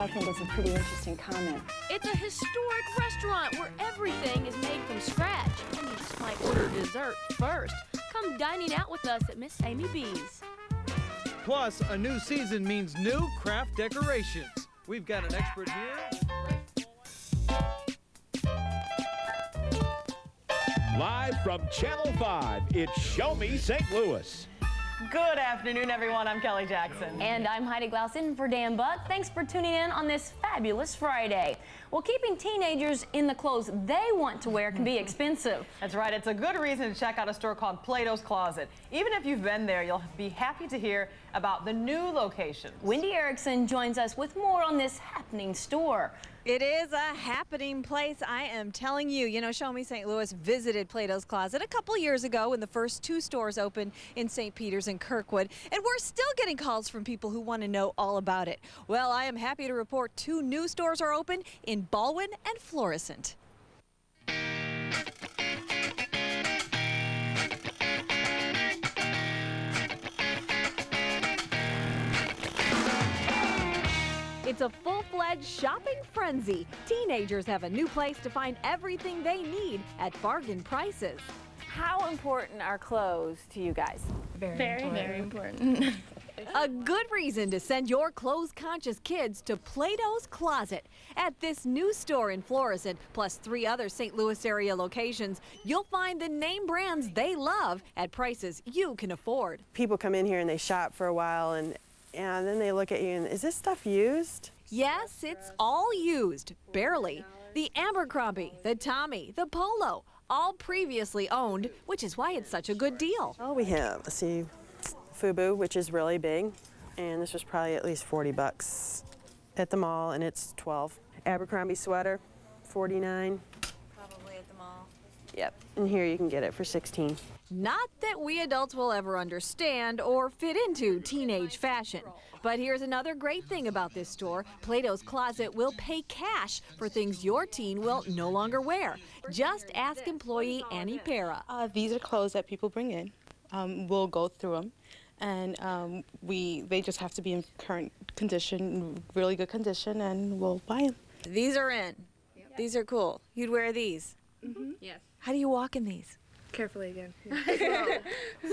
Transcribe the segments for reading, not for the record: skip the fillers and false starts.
I think it's a pretty interesting comment. It's a historic restaurant where everything is made from scratch, and you just might order dessert first. Come dining out with us at Miss Aimee B's. Plus, a new season means new craft decorations. We've got an expert here. Live from Channel 5, it's Show Me St. Louis. Good afternoon, everyone. I'm Kelly Jackson. And I'm Heidi Glausen for Dan Buck. Thanks for tuning in on this fabulous Friday. Well, keeping teenagers in the clothes they want to wear can be expensive. That's right. It's a good reason to check out a store called Plato's Closet. Even if you've been there, you'll be happy to hear about the new location. Wendy Erickson joins us with more on this happening store. It is a happening place, I am telling you. You know, Show Me St. Louis visited Plato's Closet a couple years ago when the first 2 stores opened in St. Peters and Kirkwood, and we're still getting calls from people who want to know all about it. Well, I am happy to report 2 new stores are open in Baldwin and Florissant. It's a full-fledged shopping frenzy. Teenagers have a new place to find everything they need at bargain prices. How important are clothes to you guys? Very important. A good reason to send your clothes-conscious kids to Plato's Closet. At this new store in Florissant, plus 3 other St. Louis area locations, you'll find the name brands they love at prices you can afford. People come in here and they shop for a while and then they look at you and, is this stuff used? Yes, it's all used, barely. The Abercrombie, the Tommy, the Polo, all previously owned, which is why it's such a good deal. Oh, we have, let's see, FUBU, which is really big, and this was probably at least 40 bucks at the mall, and it's 12. Abercrombie sweater, 49. Probably at the mall. Yep, and here you can get it for 16. Not that we adults will ever understand or fit into teenage fashion. But here's another great thing about this store. Plato's Closet will pay cash for things your teen will no longer wear. Just ask employee Annie Pera. These are clothes that people bring in. We'll go through them, and they just have to be in current condition, really good condition, and we'll buy them. These are in. Yep. These are cool. You'd wear these? Mm-hmm. Yes. How do you walk in these? Carefully again.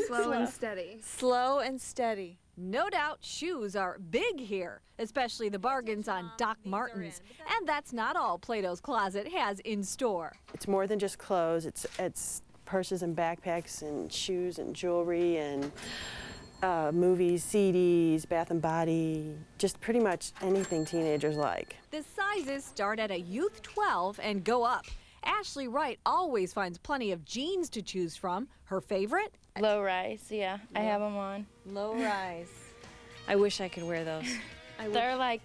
Slow and steady. Slow and steady. No doubt shoes are big here, especially the bargains on Doc Martens. And that's not all Plato's Closet has in store. It's more than just clothes. It's purses and backpacks and shoes and jewelry and movies, CDs, Bath and Body, just pretty much anything teenagers like. The sizes start at a youth 12 and go up. Ashley Wright always finds plenty of jeans to choose from. Her favorite? Low rise, yeah. I have them on. Low rise. I wish I could wear those. They're like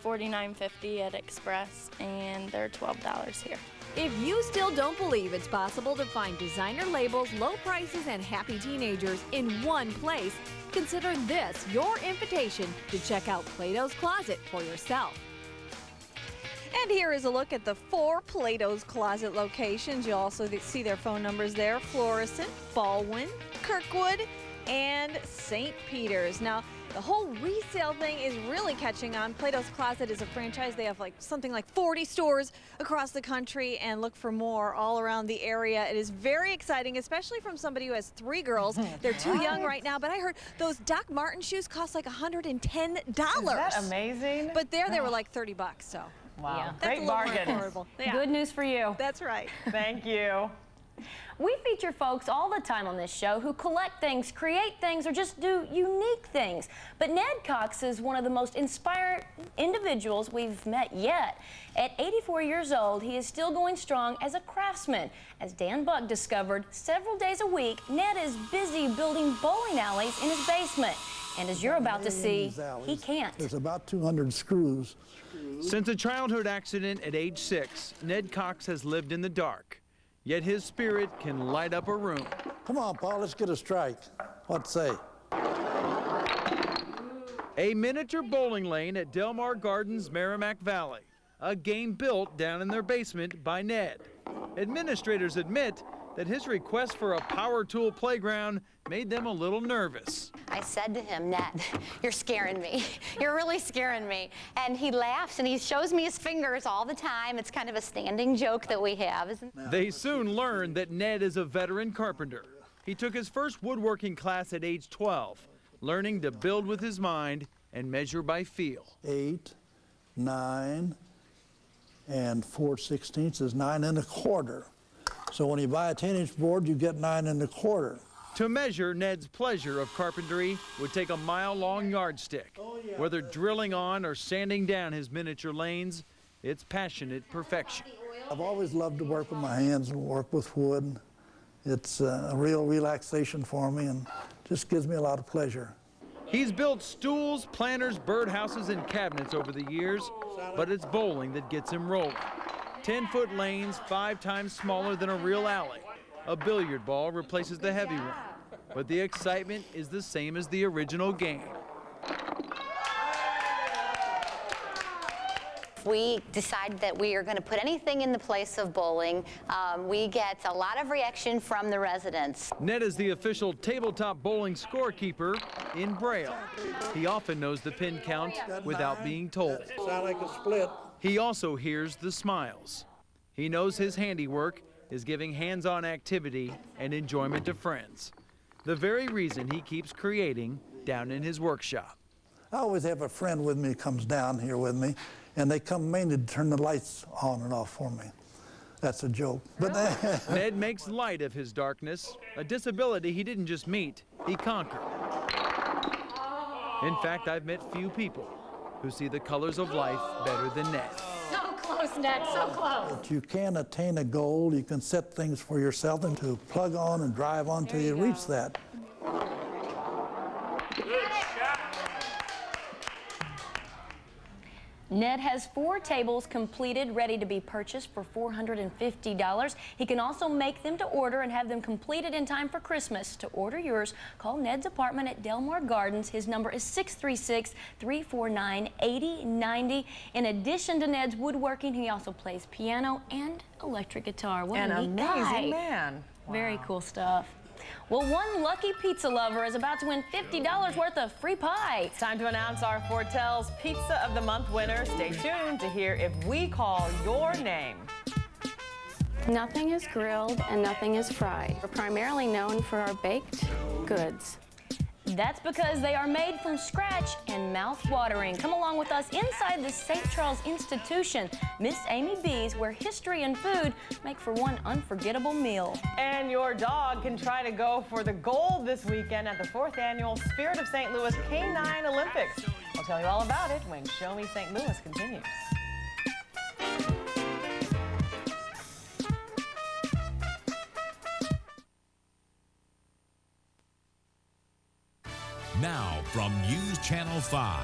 $49.50 at Express, and they're $12 here. If you still don't believe it's possible to find designer labels, low prices, and happy teenagers in one place, consider this your invitation to check out Plato's Closet for yourself. And here is a look at the 4 Plato's Closet locations. You'll also see their phone numbers there: Florissant, Baldwin, Kirkwood, and St. Peters. Now, the whole resale thing is really catching on. Plato's Closet is a franchise. They have something like 40 stores across the country, and look for more all around the area. It is very exciting, especially from somebody who has 3 girls. They're too young right now, but I heard those Doc Marten shoes cost like $110. Is that amazing? But there they were like 30 bucks, so. Wow, yeah, great bargain. Yeah. Good news for you. That's right. Thank you. We feature folks all the time on this show who collect things, create things, or just do unique things. But Ned Cox is one of the most inspired individuals we've met yet. At 84 years old, he is still going strong as a craftsman. As Dan Buck discovered, several days a week, Ned is busy building bowling alleys in his basement. And as you're about to see, he can't. There's about 200 screws. Since a childhood accident at age 6, Ned Cox has lived in the dark. Yet his spirit can light up a room. Come on, Paul, let's get a strike. What say? A miniature bowling lane at Del Mar Gardens, Merrimack Valley. A game built down in their basement by Ned. Administrators admit that his request for a power tool playground made them a little nervous. I said to him, Ned, you're scaring me. You're really scaring me. And he laughs and he shows me his fingers all the time. It's kind of a standing joke that we have, isn't it? They soon learned that Ned is a veteran carpenter. He took his first woodworking class at age 12, learning to build with his mind and measure by feel. 8, 9, and 4/16 is 9 1/4. So when you buy a 10-inch board, you get 9 1/4. To measure Ned's pleasure of carpentry would take a mile-long yardstick. Whether drilling on or sanding down his miniature lanes, it's passionate perfection. I've always loved to work with my hands and work with wood. It's a real relaxation for me and just gives me a lot of pleasure. He's built stools, planters, birdhouses, and cabinets over the years, but it's bowling that gets him rolling. 10-foot lanes, 5 times smaller than a real alley. A billiard ball replaces the heavy one, but the excitement is the same as the original game. We decide that we are going to put anything in the place of bowling. We get a lot of reaction from the residents. Ned is the official tabletop bowling scorekeeper in Braille. He often knows the pin count without being told. Sound like a split. He also hears the smiles. He knows his handiwork is giving hands-on activity and enjoyment to friends. The very reason he keeps creating down in his workshop. I always have a friend with me who comes down here with me, and they come mainly to turn the lights on and off for me. That's a joke. But Ned makes light of his darkness, a disability he didn't just meet, he conquered. In fact, I've met few people who see the colors of life better than Ned. So close, Ned, so close. But you can attain a goal, you can set things for yourself and to plug on and drive on till you reach that. Ned has 4 tables completed, ready to be purchased for $450. He can also make them to order and have them completed in time for Christmas. To order yours, call Ned's apartment at Delmar Gardens. His number is 636-349-8090. In addition to Ned's woodworking, he also plays piano and electric guitar. What An a neat guy. amazing man. Very cool stuff. Well, one lucky pizza lover is about to win $50 worth of free pie. It's time to announce our Fortel's Pizza of the Month winner. Stay tuned to hear if we call your name. Nothing is grilled and nothing is fried. We're primarily known for our baked goods. That's because they are made from scratch and mouth-watering. Come along with us inside the St. Charles Institution, Miss Aimee B's, where history and food make for one unforgettable meal. And your dog can try to go for the gold this weekend at the 4th Annual Spirit of St. Louis Canine Olympics. I'll tell you all about it when Show Me St. Louis continues. Now from News Channel 5.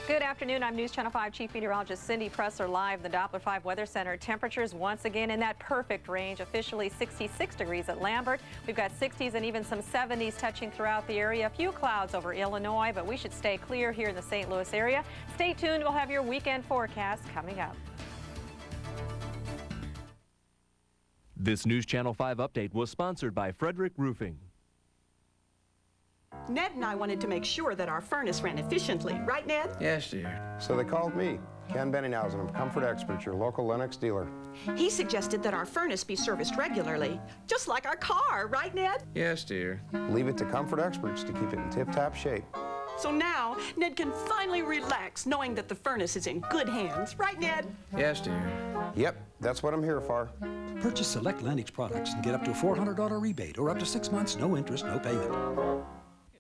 Good afternoon. I'm News Channel 5 Chief Meteorologist Cindy Presser live in the Doppler 5 Weather Center. Temperatures once again in that perfect range, officially 66 degrees at Lambert. We've got 60s and even some 70s touching throughout the area. A few clouds over Illinois, but we should stay clear here in the St. Louis area. Stay tuned. We'll have your weekend forecast coming up. This News Channel 5 update was sponsored by Frederick Roofing. Ned and I wanted to make sure that our furnace ran efficiently. Right, Ned? Yes, dear. So they called me, Ken Benninghausen of Comfort Experts, your local Lennox dealer. He suggested that our furnace be serviced regularly, just like our car. Right, Ned? Yes, dear. Leave it to Comfort Experts to keep it in tip-top shape. So now, Ned can finally relax knowing that the furnace is in good hands. Right, Ned? Yes, dear. Yep, that's what I'm here for. Purchase select Lennox products and get up to a $400 rebate or up to 6 months, no interest, no payment.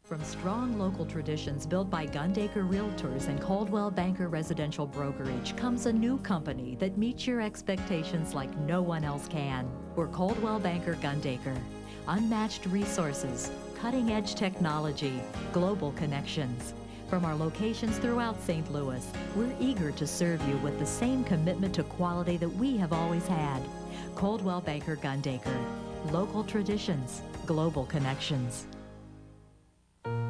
From strong local traditions built by Gundaker Realtors and Coldwell Banker Residential Brokerage comes a new company that meets your expectations like no one else can. We're Coldwell Banker Gundaker. Unmatched resources, cutting-edge technology, global connections. From our locations throughout St. Louis, we're eager to serve you with the same commitment to quality that we have always had. Coldwell Banker Gundaker. Local traditions, global connections.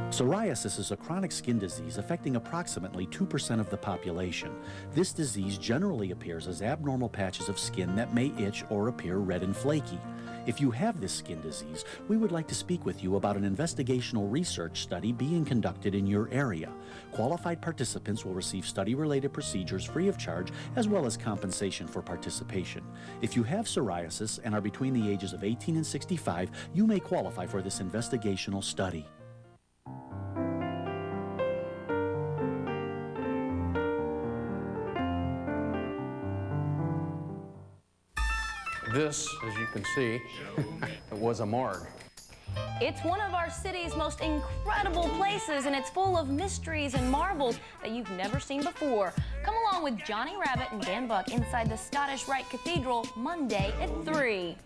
Psoriasis is a chronic skin disease affecting approximately 2% of the population. This disease generally appears as abnormal patches of skin that may itch or appear red and flaky. If you have this skin disease, we would like to speak with you about an investigational research study being conducted in your area. Qualified participants will receive study-related procedures free of charge, as well as compensation for participation. If you have psoriasis and are between the ages of 18 and 65, you may qualify for this investigational study. This, as you can see, it was a morgue. It's one of our city's most incredible places, and it's full of mysteries and marvels that you've never seen before. Come along with Johnny Rabbit and Dan Buck inside the Scottish Rite Cathedral Monday at 3.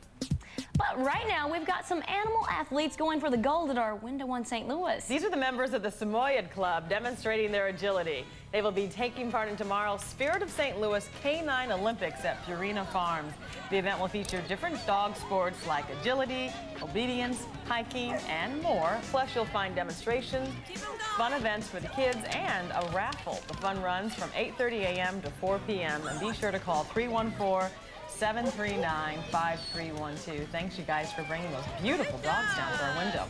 But right now, we've got some animal athletes going for the gold at our Window on St. Louis. These are the members of the Samoyed Club demonstrating their agility. They will be taking part in tomorrow's Spirit of St. Louis Canine Olympics at Purina Farms. The event will feature different dog sports like agility, obedience, hiking, and more. Plus, you'll find demonstrations, fun events for the kids, and a raffle. The fun runs from 8:30 a.m. to 4 p.m. And be sure to call 314-739-5312. Thanks, you guys, for bringing those beautiful dogs down to our window.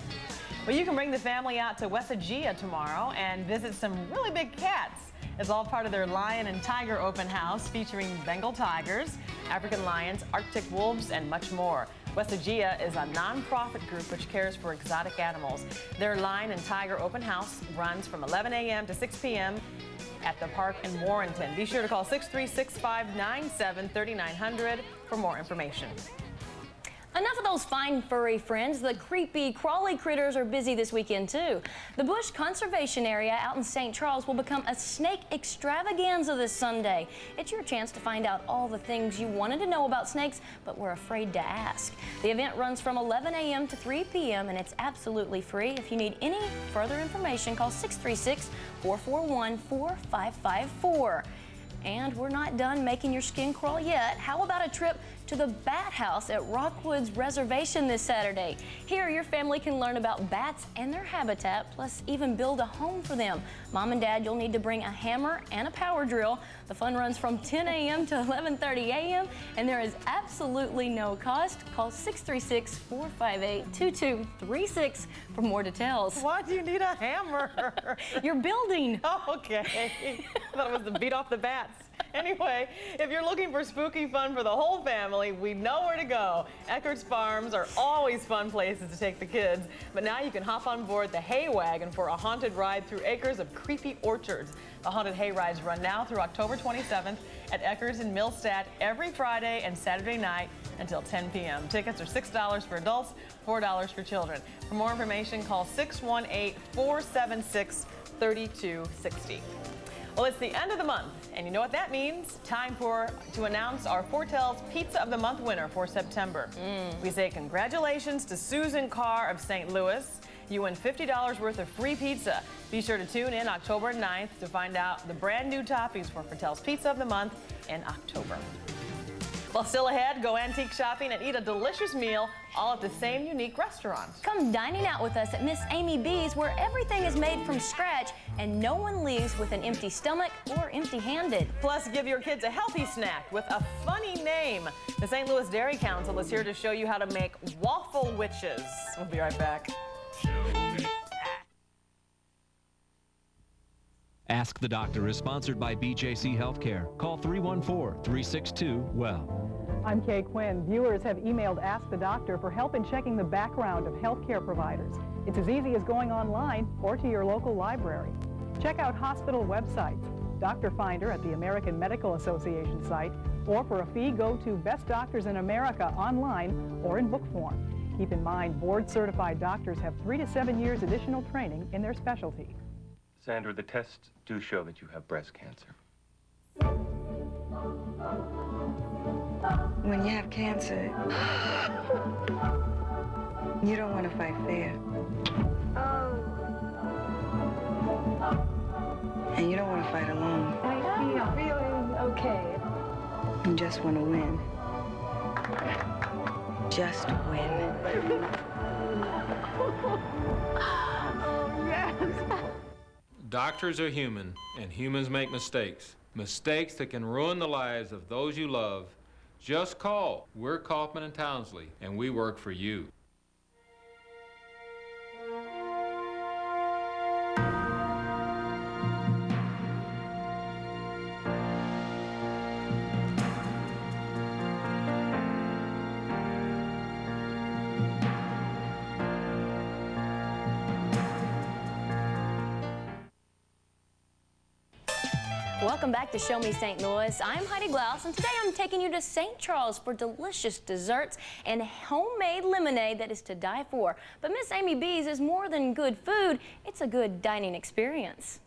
Well, you can bring the family out to Wafflewiches tomorrow and visit some really big cats. It's all part of their lion and tiger open house featuring Bengal tigers, African lions, Arctic wolves, and much more. Wafflewiches is a non-profit group which cares for exotic animals. Their lion and tiger open house runs from 11 a.m. to 6 p.m. at the park in Warrenton. Be sure to call 636-597-3900 for more information. Enough of those fine furry friends. The creepy, crawly critters are busy this weekend, too. The Bush Conservation Area out in St. Charles will become a snake extravaganza this Sunday. It's your chance to find out all the things you wanted to know about snakes, but were afraid to ask. The event runs from 11 a.m. to 3 p.m., and it's absolutely free. If you need any further information, call 636-441-4554. And we're not done making your skin crawl yet. How about a trip to the Bat House at Rockwoods Reservation this Saturday? Here, your family can learn about bats and their habitat, plus even build a home for them. Mom and Dad, you'll need to bring a hammer and a power drill. The fun runs from 10 a.m. to 11:30 a.m., and there is absolutely no cost. Call 636-458-2236 for more details. Why do you need a hammer? You're building. Oh, okay. I thought it was to beat off the bats. Anyway, if you're looking for spooky fun for the whole family, we know where to go. Eckert's Farms are always fun places to take the kids, but now you can hop on board the hay wagon for a haunted ride through acres of creepy orchards. The haunted hay rides run now through October 27th at Eckert's in Millstadt every Friday and Saturday night until 10 p.m. Tickets are $6 for adults, $4 for children. For more information, call 618-476-3260. Well, it's the end of the month, and you know what that means. Time to announce our Fortel's Pizza of the Month winner for September. We say congratulations to Susan Carr of St. Louis. You win $50 worth of free pizza. Be sure to tune in October 9th to find out the brand new toppings for Fortel's Pizza of the Month in October. Well, still ahead, go antique shopping and eat a delicious meal, all at the same unique restaurant. Come dining out with us at Miss Aimee B's, where everything is made from scratch and no one leaves with an empty stomach or empty-handed. Plus, give your kids a healthy snack with a funny name. The St. Louis Dairy Council is here to show you how to make Wafflewiches. We'll be right back. Ask the Doctor is sponsored by BJC Healthcare. Call 314-362-WELL. I'm Kay Quinn. Viewers have emailed Ask the Doctor for help in checking the background of healthcare providers. It's as easy as going online or to your local library. Check out hospital websites, Doctor Finder at the American Medical Association site, or for a fee, go to Best Doctors in America online or in book form. Keep in mind, board-certified doctors have 3 to 7 years additional training in their specialty. Sandra, the tests do show that you have breast cancer. When you have cancer, you don't want to fight fair. And you don't want to fight alone. I'm feeling okay. You just want to win. Just win. Oh, yes. Doctors are human, and humans make mistakes. Mistakes that can ruin the lives of those you love. Just call. We're Kaufman and Townsley, and we work for you. Welcome back to Show Me St. Louis. I'm Heidi Glaus, and today I'm taking you to St. Charles for delicious desserts and homemade lemonade that is to die for. But Miss Aimee B's is more than good food, it's a good dining experience.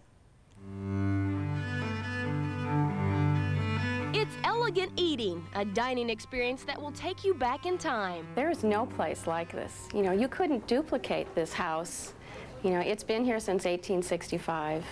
It's elegant eating, a dining experience that will take you back in time. There is no place like this. You know, you couldn't duplicate this house. You know, it's been here since 1865,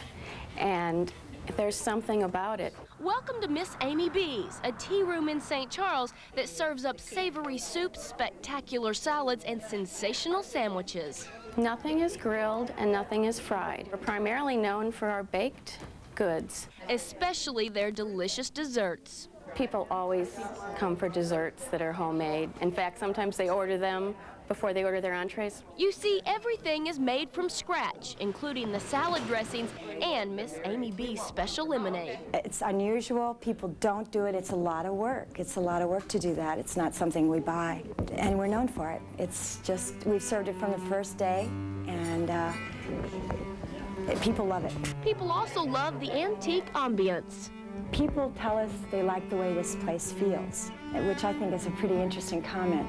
and there's something about it. Welcome to Miss Aimee B's, a tea room in St. Charles that serves up savory soups, spectacular salads, and sensational sandwiches. Nothing is grilled and nothing is fried. We're primarily known for our baked goods. Especially their delicious desserts. People always come for desserts that are homemade. In fact, sometimes they order them before they order their entrees. You see, everything is made from scratch, including the salad dressings and Miss Aimee B's special lemonade. It's unusual. People don't do it. It's a lot of work. It's a lot of work to do that. It's not something we buy, and we're known for it. It's just, we've served it from the first day, and people love it. People also love the antique ambience. People tell us they like the way this place feels, which I think is a pretty interesting comment.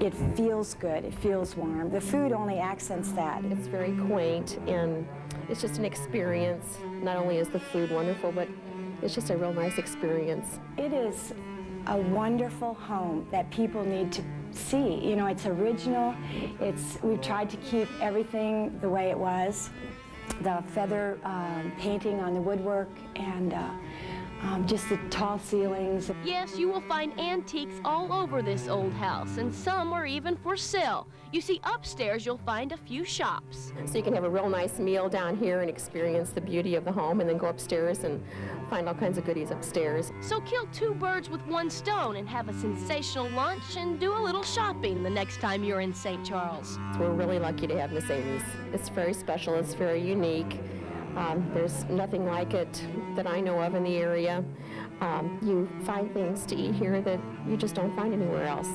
It feels good, it feels warm. The food only accents that. It's very quaint, and it's just an experience. Not only is the food wonderful, but it's just a real nice experience. It is a wonderful home that people need to see. You know, it's original. We've tried to keep everything the way it was. The feather painting on the woodwork and just the tall ceilings. Yes, you will find antiques all over this old house, and some are even for sale. You see, upstairs you'll find a few shops. So you can have a real nice meal down here and experience the beauty of the home, and then go upstairs and find all kinds of goodies upstairs. So kill two birds with one stone and have a sensational lunch and do a little shopping the next time you're in St. Charles. So we're really lucky to have Miss Aimee's. It's very special, it's very unique. There's nothing like it that I know of in the area. You find things to eat here that you just don't find anywhere else.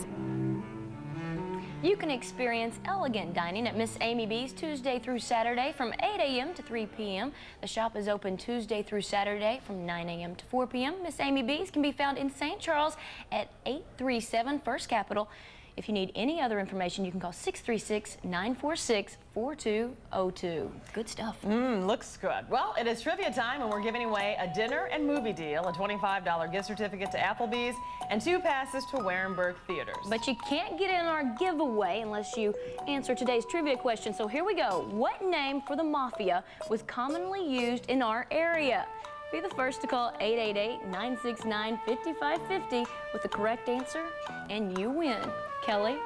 You can experience elegant dining at Miss Aimee B's Tuesday through Saturday from 8 a.m. to 3 p.m. The shop is open Tuesday through Saturday from 9 a.m. to 4 p.m. Miss Aimee B's can be found in St. Charles at 837 First Capitol. If you need any other information, you can call 636-946-4202. Good stuff. Looks good. Well, it is trivia time, and we're giving away a dinner and movie deal, a $25 gift certificate to Applebee's, and 2 passes to Warenberg Theaters. But you can't get in our giveaway unless you answer today's trivia question. So here we go. What name for the mafia was commonly used in our area? Be the first to call 888-969-5550 with the correct answer, and you win. Kelly?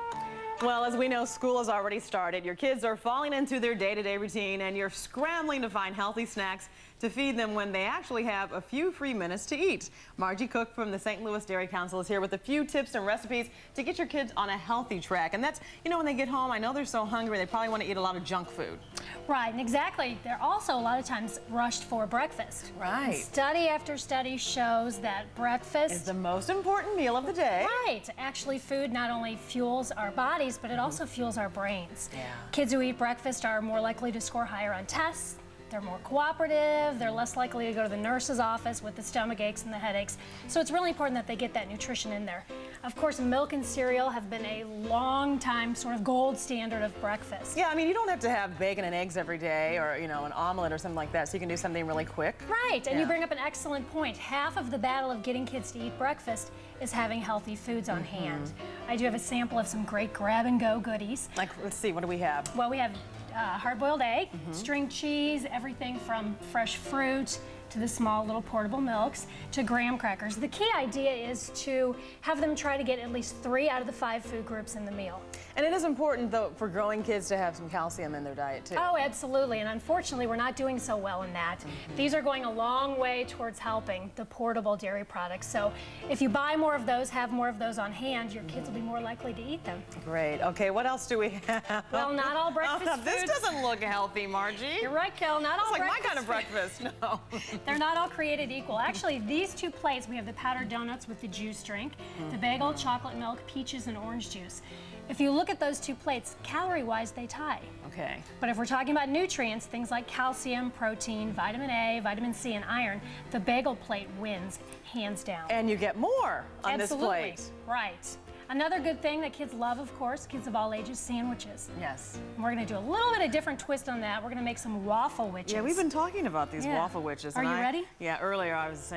Well, as we know, school has already started. Your kids are falling into their day-to-day routine, and you're scrambling to find healthy snacks to feed them when they actually have a few free minutes to eat. Margie Cook from the St. Louis Dairy Council is here with a few tips and recipes to get your kids on a healthy track. And that's, you know, when they get home, I know they're so hungry, they probably want to eat a lot of junk food. Right, and exactly. They're also a lot of times rushed for breakfast. Right. Study after study shows that breakfast is the most important meal of the day. Right. Actually, food not only fuels our bodies, but it also fuels our brains. Yeah. Kids who eat breakfast are more likely to score higher on tests. They're more cooperative, they're less likely to go to the nurse's office with the stomach aches and the headaches. So it's really important that they get that nutrition in there. Of course, milk and cereal have been a long time sort of gold standard of breakfast. Yeah, I mean, you don't have to have bacon and eggs every day or, you know, an omelet or something like that, so you can do something really quick. Right, and you bring up an excellent point. Half of the battle of getting kids to eat breakfast is having healthy foods on hand. I do have a sample of some great grab-and-go goodies. Like, let's see, what do we have? Well, we have hard-boiled egg, string cheese, everything from fresh fruit, to the small little portable milks, to graham crackers. The key idea is to have them try to get at least 3 out of the 5 food groups in the meal. And it is important, though, for growing kids to have some calcium in their diet, too. Oh, absolutely. And unfortunately, we're not doing so well in that. These are going a long way towards helping the portable dairy products. So if you buy more of those, have more of those on hand, your kids will be more likely to eat them. Great. Okay, what else do we have? Well, not all breakfast foods. This doesn't look healthy, Margie. You're right, Kel. Not all breakfast. It's like my kind of breakfast. No. They're not all created equal. Actually, these 2 plates, we have the powdered donuts with the juice drink, the bagel, chocolate milk, peaches, and orange juice. If you look at those 2 plates, calorie-wise, they tie. Okay. But if we're talking about nutrients, things like calcium, protein, vitamin A, vitamin C, and iron, the bagel plate wins, hands down. And you get more on Absolutely. this plate. Right. Another good thing that kids love, of course, kids of all ages, sandwiches. Yes. And we're going to do a little bit of different twist on that. We're going to make some Wafflewiches. Yeah, we've been talking about these Yeah. Wafflewiches. Are you ready? Yeah, earlier I was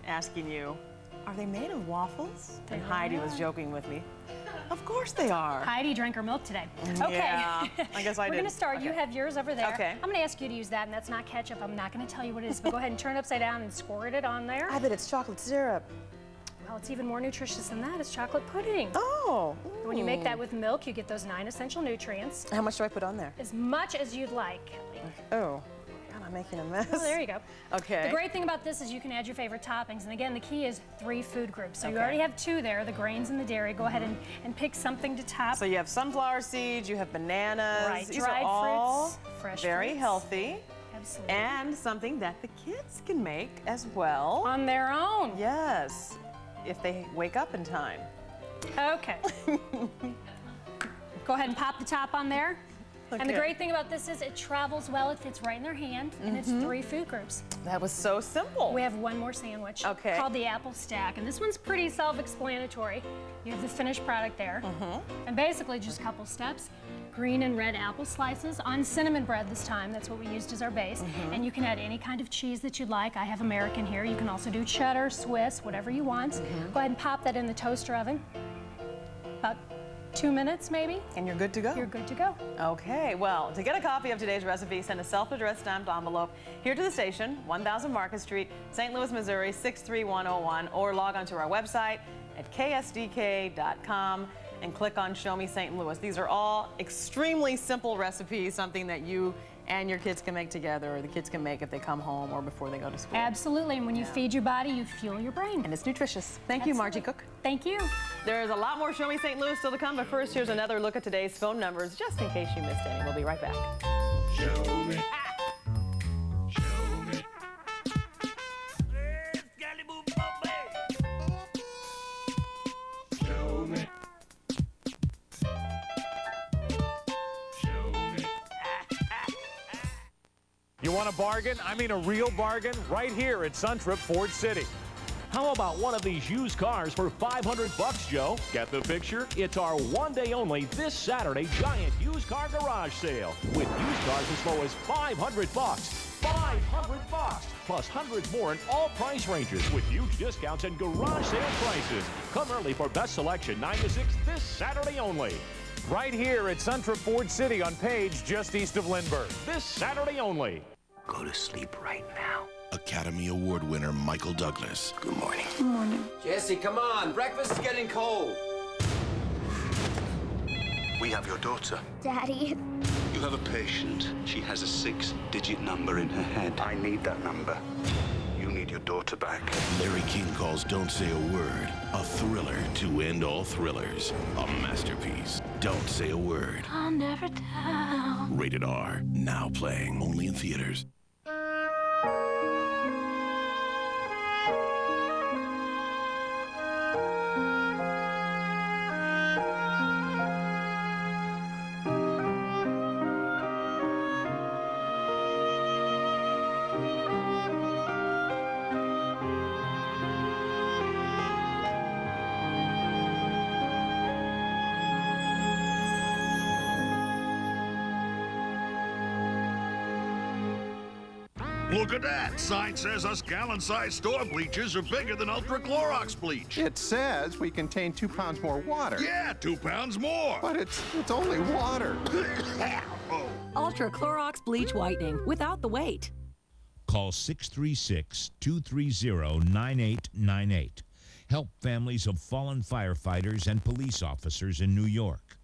asking you, are they made of waffles? They And really Heidi was are. joking with me. Of course they are. Heidi drank her milk today. Okay. Yeah, I guess I We're did. going to start. You Okay. have yours over there. Okay. I'm going to ask you to use that, and that's not ketchup. I'm not going to tell you what it is, but go ahead and turn it upside down and squirt it on there. I bet it's chocolate syrup. Well, it's even more nutritious than that. It's chocolate pudding. Oh. When you make that with milk, you get those 9 essential nutrients. How much do I put on there? As much as you'd like, Kelly. Oh. God, I'm making a mess. Oh, there you go. Okay. The great thing about this is you can add your favorite toppings. And again, the key is 3 food groups. So you Okay. already have 2 there, the grains and the dairy. Go ahead and pick something to top. So you have sunflower seeds, you have bananas. Right, These dried are all fruits, fresh very fruits. healthy. Absolutely. And something that the kids can make as well. On their own. Yes. If they wake up in time. Okay. Go ahead and pop the top on there. And the Okay. great thing about this is it travels well, it fits right in their hand, and it's 3 food groups. That was so simple. We have one more sandwich Okay. called the apple stack, and this one's pretty self-explanatory. You have the finished product there, and basically just a couple steps. Green and red apple slices on cinnamon bread this time. That's what we used as our base. And you can add any kind of cheese that you'd like. I have American here. You can also do cheddar, Swiss, whatever you want. Go ahead and pop that in the toaster oven. About 2 minutes maybe. And you're good to go. You're good to go. Okay, well, to get a copy of today's recipe, send a self-addressed stamped envelope here to the station, 1000 Market Street, St. Louis, Missouri, 63101, or log onto our website at ksdk.com and click on Show Me St. Louis. These are all extremely simple recipes, something that you and your kids can make together, or the kids can make if they come home or before they go to school. Absolutely, and when you feed your body, you fuel your brain. And it's nutritious. Thank you, Margie Cook. Thank you. There's a lot more Show Me St. Louis still to come, but first here's another look at today's phone numbers, just in case you missed any. We'll be right back. Show me. You want a bargain? I mean a real bargain? Right here at Suntrip Ford City. How about one of these used cars for $500, Joe? Get the picture? It's our one-day only this Saturday giant used car garage sale with used cars as low as $500. $500 plus hundreds more in all price ranges with huge discounts and garage sale prices. Come early for best selection 9 to 6 this Saturday only. Right here at Suntrip Ford City on Page, just east of Lindbergh. This Saturday only. Go to sleep right now. Academy Award winner Michael Douglas. Good morning. Good morning. Jesse, come on. Breakfast is getting cold. We have your daughter. Daddy. You have a patient. She has a 6-digit number in her head. I need that number. You need your daughter back. Larry King calls Don't Say a Word a thriller to end all thrillers. A masterpiece. Don't Say a Word. I'll never tell. Rated R. Now playing only in theaters. Look at that. Sign says us gallon-sized store bleaches are bigger than Ultra Clorox bleach. It says we contain 2 pounds more water. Yeah, 2 pounds more. But it's only water. Ultra Clorox Bleach Whitening without the weight. Call 636-230-9898. Help families of fallen firefighters and police officers in New York.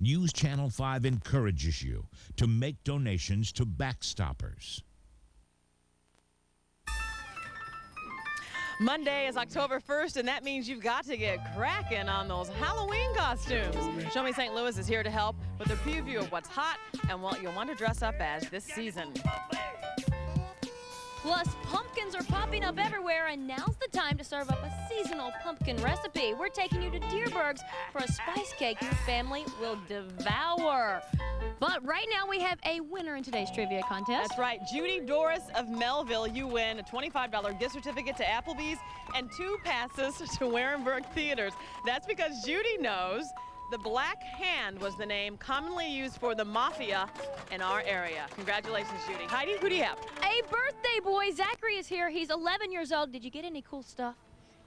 News Channel 5 encourages you to make donations to Backstoppers. Monday is October 1st, and that means you've got to get cracking on those Halloween costumes. Show Me St. Louis is here to help with a preview of what's hot and what you'll want to dress up as this season. Plus, pumpkins are popping up everywhere, and now's the time to serve up a seasonal pumpkin recipe. We're taking you to Deerberg's for a spice cake your family will devour. But right now, we have a winner in today's trivia contest. That's right. Judy Doris of Melville, you win a $25 gift certificate to Applebee's and 2 passes to Warenberg Theaters. That's because Judy knows the Black Hand was the name commonly used for the mafia in our area. Congratulations, Judy. Heidi, who do you have? A birthday boy. Zachary is here. He's 11 years old. Did you get any cool stuff?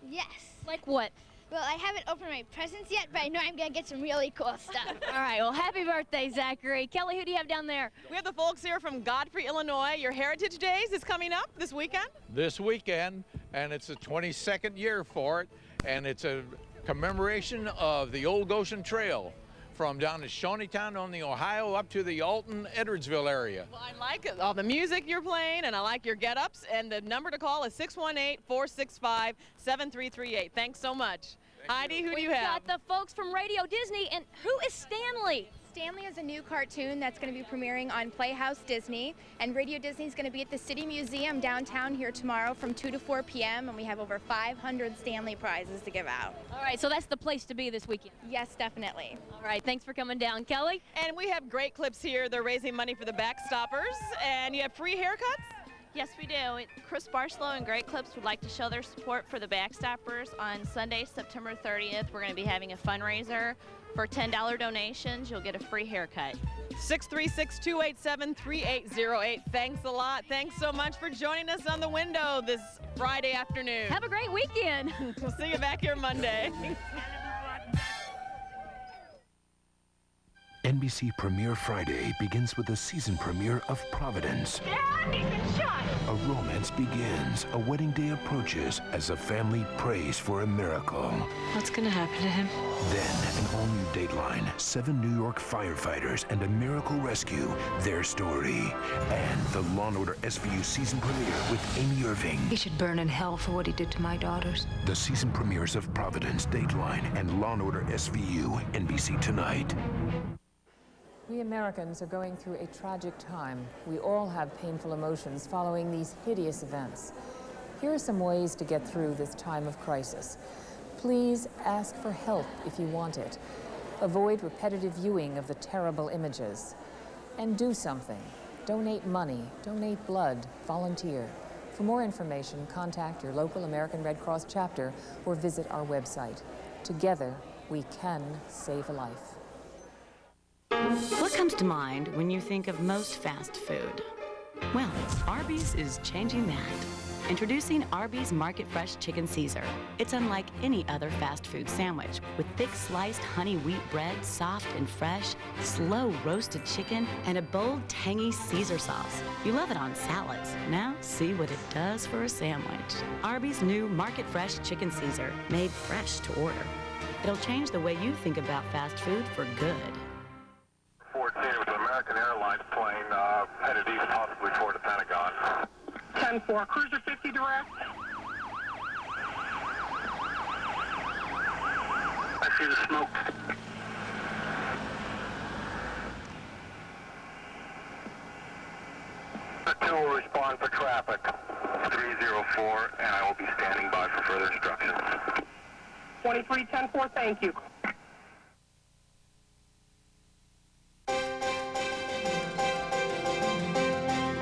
Yes. Like what? Well, I haven't opened my presents yet, but I know I'm going to get some really cool stuff. All right, well, happy birthday, Zachary. Kelly, who do you have down there? We have the folks here from Godfrey, Illinois. Your Heritage Days is coming up this weekend. This weekend, and it's the 22nd year for it, and it's a commemoration of the Old Goshen Trail from down to Shawneetown on the Ohio up to the Alton-Edwardsville area. Well, I like it, all the music you're playing, and I like your get-ups, and the number to call is 618-465-7338. Thanks so much. Heidi, who do you have? We've got the folks from Radio Disney, and who is Stanley? Stanley is a new cartoon that's going to be premiering on Playhouse Disney, and Radio Disney is going to be at the City Museum downtown here tomorrow from 2 to 4 p.m., and we have over 500 Stanley prizes to give out. All right, so that's the place to be this weekend. Yes, definitely. All right, thanks for coming down, Kelly. And we have great clips here. They're raising money for the Backstoppers, and you have free haircuts? Yes, we do. Chris Barstow and Great Clips would like to show their support for the Backstoppers. On Sunday, September 30th, we're going to be having a fundraiser. For $10 donations, you'll get a free haircut. 636-287-3808. Thanks a lot. Thanks so much for joining us on The Window this Friday afternoon. Have a great weekend. We'll see you back here Monday. NBC Premiere Friday begins with the season premiere of Providence. Dad, he's been shot! A romance begins. A wedding day approaches as a family prays for a miracle. What's gonna happen to him? Then, an all-new Dateline, 7 New York firefighters and a miracle rescue, their story. And the Law & Order SVU season premiere with Amy Irving. He should burn in hell for what he did to my daughters. The season premieres of Providence, Dateline, and Law & Order SVU, NBC Tonight. We Americans are going through a tragic time. We all have painful emotions following these hideous events. Here are some ways to get through this time of crisis. Please ask for help if you want it. Avoid repetitive viewing of the terrible images. And do something. Donate money, donate blood, volunteer. For more information, contact your local American Red Cross chapter or visit our website. Together, we can save a life. What comes to mind when you think of most fast food? Well, Arby's is changing that. Introducing Arby's Market Fresh Chicken Caesar. It's unlike any other fast food sandwich, with thick sliced honey wheat bread, soft and fresh, slow roasted chicken, and a bold, tangy Caesar sauce. You love it on salads. Now see what it does for a sandwich. Arby's new Market Fresh Chicken Caesar, made fresh to order. It'll change the way you think about fast food for good. 14, it was an American Airlines plane headed east, possibly toward the Pentagon. 10-4, cruiser 50 direct. I see the smoke. The 2 will respond for traffic. 304, and I will be standing by for further instructions. 23-10-4, thank you.